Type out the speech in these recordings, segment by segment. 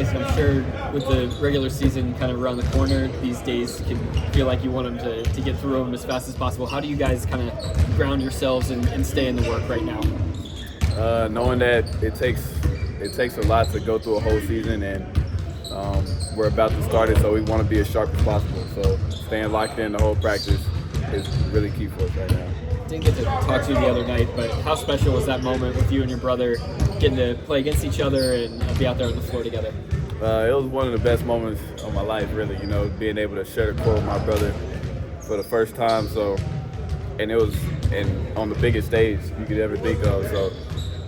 I'm sure with the regular season kind of around the corner, these days can feel like you want them to get through them as fast as possible. How do you guys kind of ground yourselves and stay in the work right now? Knowing that it takes a lot to go through a whole season, and we're about to start it, so we want to be as sharp as possible. So staying locked in the whole practice is really key for us right now. Didn't get to talk to you the other night, but how special was that moment with you and your brother getting to play against each other and be out there on the floor together? It was one of the best moments of my life, really. You know, being able to share the court with my brother for the first time. So, and it was on the biggest stage you could ever think of. So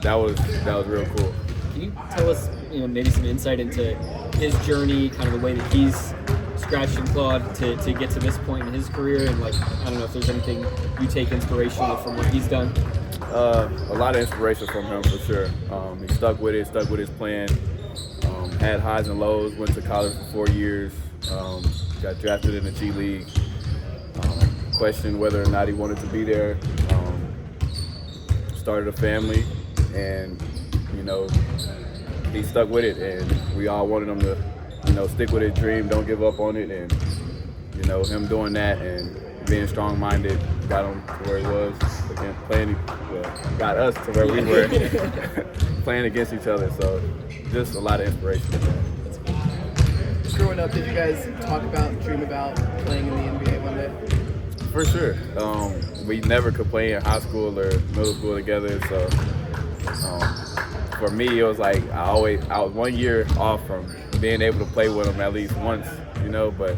that was real cool. Can you tell us, maybe some insight into his journey, kind of the way that he's scratched and clawed to get to this point in his career, and I don't know if there's anything you take inspirational from what he's done. A lot of inspiration from him for sure. He stuck with his plan. Had highs and lows. Went to college for 4 years. Got drafted in the G League. Questioned whether or not he wanted to be there. Started a family, and he stuck with it, and we all wanted him to stick with his dream, don't give up on it, and him doing that and being strong-minded got him to where he was. Again, got us to where we were playing against each other. So just a lot of inspiration. Growing up, did you guys dream about playing in the NBA one day? For sure. We never could play in high school or middle school together, so for me, it was like I was 1 year off from being able to play with him at least once, but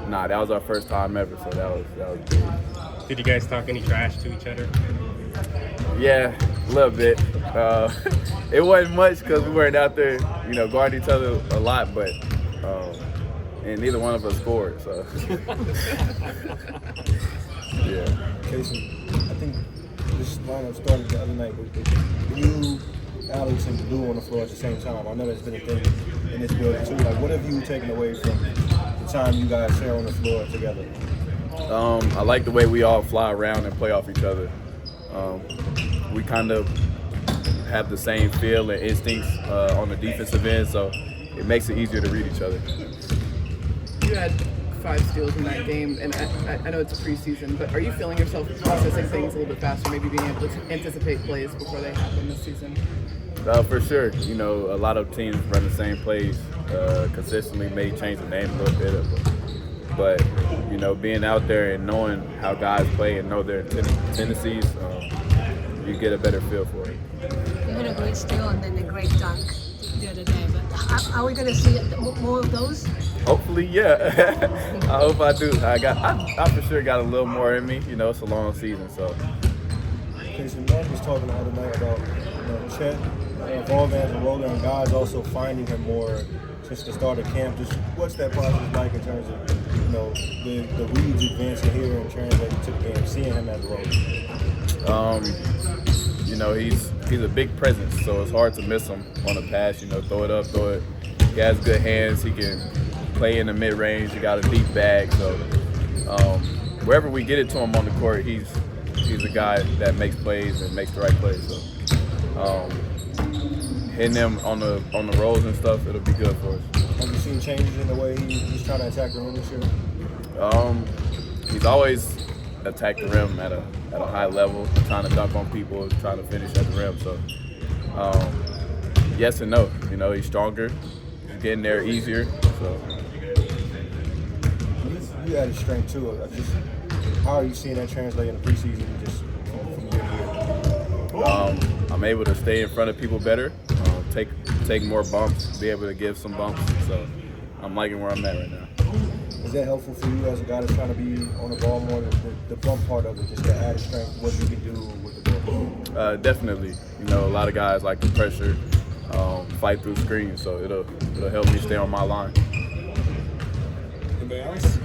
that was our first time ever, so that was big. Did you guys talk any trash to each other? Yeah, a little bit. It wasn't much because we weren't out there, guarding each other a lot, but and neither one of us scored, so yeah. Cason, I think this lineup started the other night with you, Alex, and Lou on the floor at the same time. I know that's been a thing in this building too. What have you taken away from the time you guys share on the floor together? I like the way we all fly around and play off each other. We kind of have the same feel and instincts on the defensive end, so it makes it easier to read each other. You had 5 steals in that game, and I know it's preseason, but are you feeling yourself processing things a little bit faster, maybe being able to anticipate plays before they happen this season? For sure. A lot of teams run the same plays consistently, may change the name a little bit, but being out there and knowing how guys play and know their tendencies, you get a better feel for it. You had a great steal and then a great dunk the other day, but are we going to see more of those? Hopefully, yeah. I hope I do. I for sure got a little more in me. It's a long season, so. Cason, Mark was talking the other night about Chet evolving as a roller, and guys also finding him more since the start of camp. Just what's that process like in terms of the reads advancing here and translating to the game, seeing him as a roller? He's a big presence, so it's hard to miss him on a pass. Throw it up, throw it. He has good hands. He can play in the mid-range. He got a deep bag, so wherever we get it to him on the court, he's a guy that makes plays and makes the right plays. So hitting him on the rolls and stuff, it'll be good for us. Have you seen changes in the way he's trying to attack the rim this year? He's always attacked the rim at a high level, trying to dunk on people, trying to finish at the rim. So yes and no. He's stronger. He's getting there easier. So you added strength too. How are you seeing that translate in the preseason, just from year to year? I'm able to stay in front of people better, take more bumps, be able to give some bumps. So I'm liking where I'm at right now. Is that helpful for you as a guy that's trying to be on the ball more? The bump part of it, just the added strength, what you can do with the ball? Definitely. A lot of guys like the pressure, fight through screens, so it'll help me stay on my line. Anybody else?